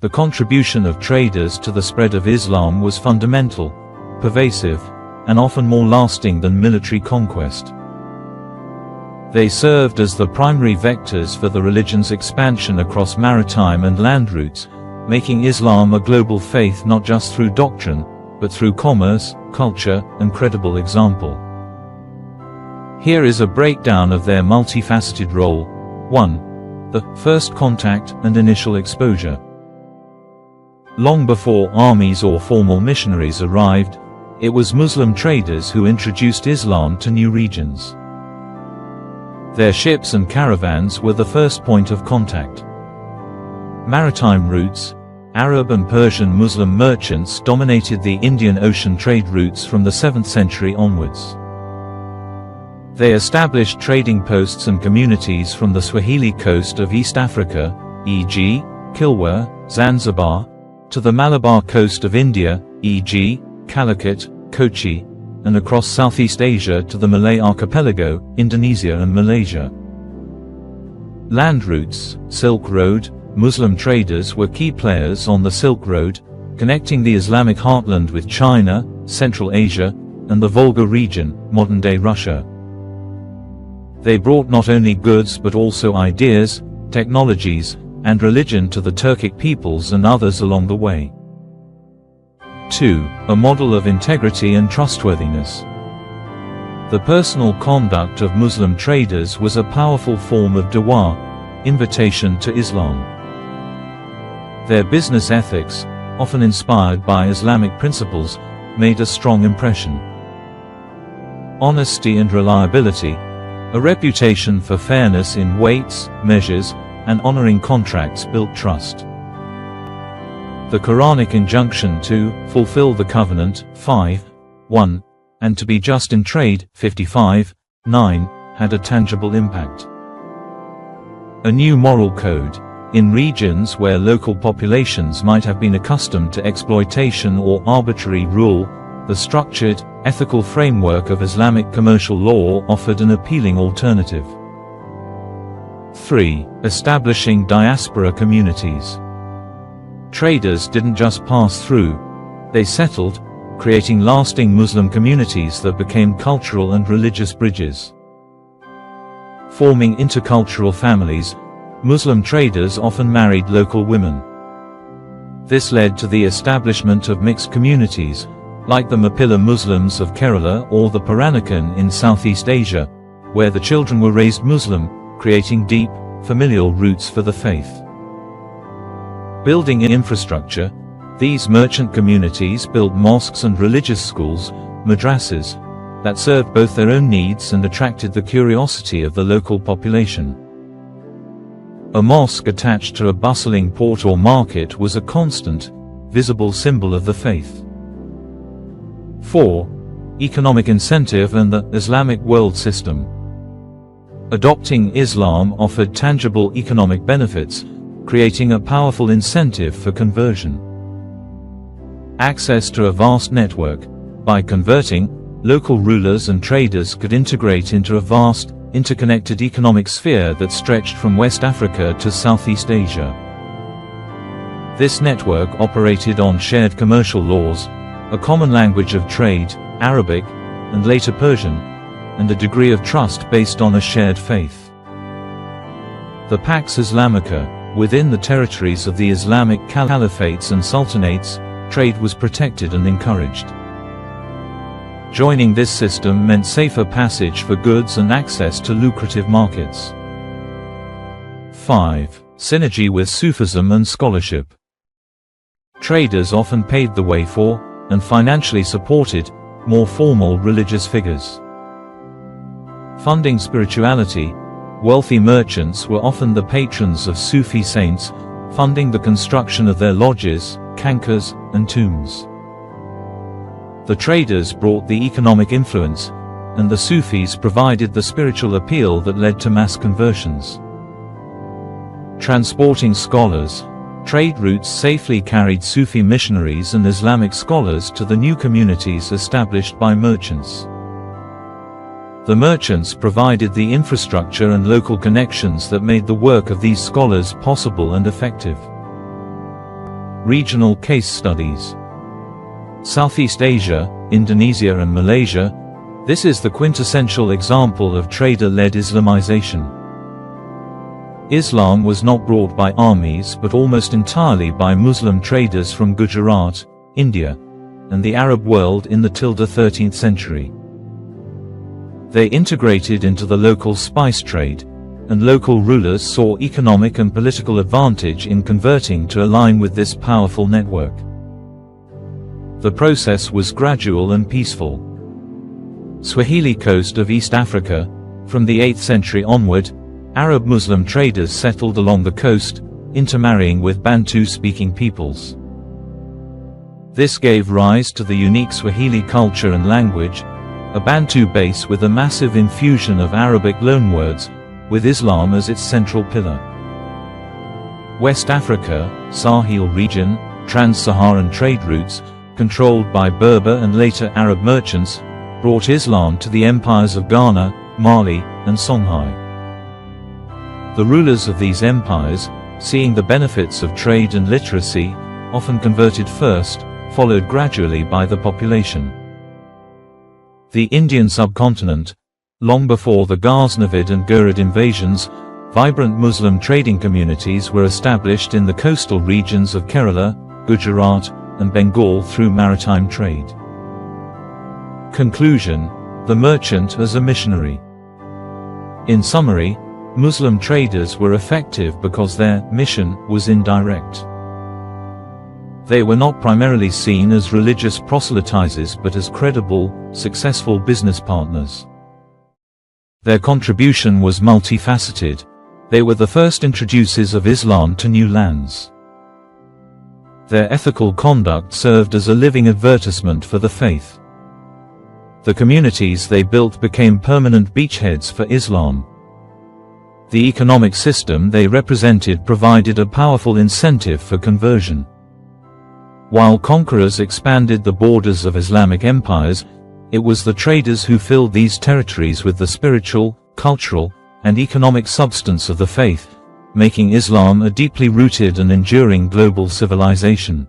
The contribution of traders to the spread of Islam was fundamental, pervasive, and often more lasting than military conquest. They served as the primary vectors for the religion's expansion across maritime and land routes, making Islam a global faith not just through doctrine, but through commerce, culture, and credible example. Here is a breakdown of their multifaceted role. 1. The first contact and initial exposure. Long before armies or formal missionaries arrived, it was Muslim traders who introduced Islam to new regions. Their ships and caravans were the first point of contact. Maritime routes, Arab and Persian Muslim merchants dominated the Indian Ocean trade routes from the 7th century onwards. They established trading posts and communities from the Swahili coast of East Africa, e.g., Kilwa, Zanzibar, to the Malabar coast of India, e.g., Calicut, Kochi, and across Southeast Asia to the Malay archipelago, Indonesia and Malaysia. Land routes, Silk Road. Muslim traders were key players on the Silk Road, connecting the Islamic heartland with China, Central Asia, and the Volga region, modern-day Russia. They brought not only goods but also ideas, technologies, and religion to the Turkic peoples and others along the way. 2. A model of integrity and trustworthiness. The personal conduct of Muslim traders was a powerful form of dawah, invitation to Islam. Their business ethics, often inspired by Islamic principles, made a strong impression. Honesty and reliability, a reputation for fairness in weights, measures, and honoring contracts built trust. The Quranic injunction to fulfill the covenant, 5:1, and to be just in trade, 55:9, had a tangible impact. A new moral code. In regions where local populations might have been accustomed to exploitation or arbitrary rule, the structured, ethical framework of Islamic commercial law offered an appealing alternative. 3. Establishing diaspora communities. Traders didn't just pass through, they settled, creating lasting Muslim communities that became cultural and religious bridges. Forming intercultural families, Muslim traders often married local women. This led to the establishment of mixed communities, like the Mappila Muslims of Kerala or the Peranakan in Southeast Asia, where the children were raised Muslim, creating deep, familial roots for the faith. Building infrastructure, these merchant communities built mosques and religious schools, madrasas, that served both their own needs and attracted the curiosity of the local population. A mosque attached to a bustling port or market was a constant, visible symbol of the faith. 4. Economic incentive and the Islamic world system. Adopting Islam offered tangible economic benefits, creating a powerful incentive for conversion. Access to a vast network. By converting, local rulers and traders could integrate into a vast, interconnected economic sphere that stretched from West Africa to Southeast Asia. This network operated on shared commercial laws, a common language of trade, Arabic, and later Persian, and a degree of trust based on a shared faith. The Pax Islamica. Within the territories of the Islamic caliphates and sultanates, trade was protected and encouraged. Joining this system meant safer passage for goods and access to lucrative markets. 5. Synergy with Sufism and scholarship. Traders often paved the way for, and financially supported, more formal religious figures. Funding spirituality, wealthy merchants were often the patrons of Sufi saints, funding the construction of their lodges, khanqahs, and tombs. The traders brought the economic influence, and the Sufis provided the spiritual appeal that led to mass conversions. Transporting scholars. Trade routes safely carried Sufi missionaries and Islamic scholars to the new communities established by merchants. The merchants provided the infrastructure and local connections that made the work of these scholars possible and effective. Regional case studies. Southeast Asia, Indonesia and Malaysia. This is the quintessential example of trader-led Islamization. Islam was not brought by armies but almost entirely by Muslim traders from Gujarat, India, and the Arab world in the 13th century. They integrated into the local spice trade, and local rulers saw economic and political advantage in converting to align with this powerful network. The process was gradual and peaceful. Swahili coast of East Africa. From the 8th century onward, Arab Muslim traders settled along the coast, intermarrying with Bantu-speaking peoples. This gave rise to the unique Swahili culture and language, a Bantu base with a massive infusion of Arabic loanwords, with Islam as its central pillar. West Africa, Sahel region, trans-Saharan trade routes, controlled by Berber and later Arab merchants, brought Islam to the empires of Ghana, Mali, and Songhai. The rulers of these empires, seeing the benefits of trade and literacy, often converted first, followed gradually by the population. The Indian subcontinent. Long before the Ghaznavid and Ghurid invasions, vibrant Muslim trading communities were established in the coastal regions of Kerala, Gujarat, and Bengal through maritime trade. Conclusion: the merchant as a missionary. In summary, Muslim traders were effective because their mission was indirect. They were not primarily seen as religious proselytizers but as credible, successful business partners. Their contribution was multifaceted. They were the first introducers of Islam to new lands. Their ethical conduct served as a living advertisement for the faith. The communities they built became permanent beachheads for Islam. The economic system they represented provided a powerful incentive for conversion. While conquerors expanded the borders of Islamic empires, it was the traders who filled these territories with the spiritual, cultural, and economic substance of the faith, making Islam a deeply rooted and enduring global civilization.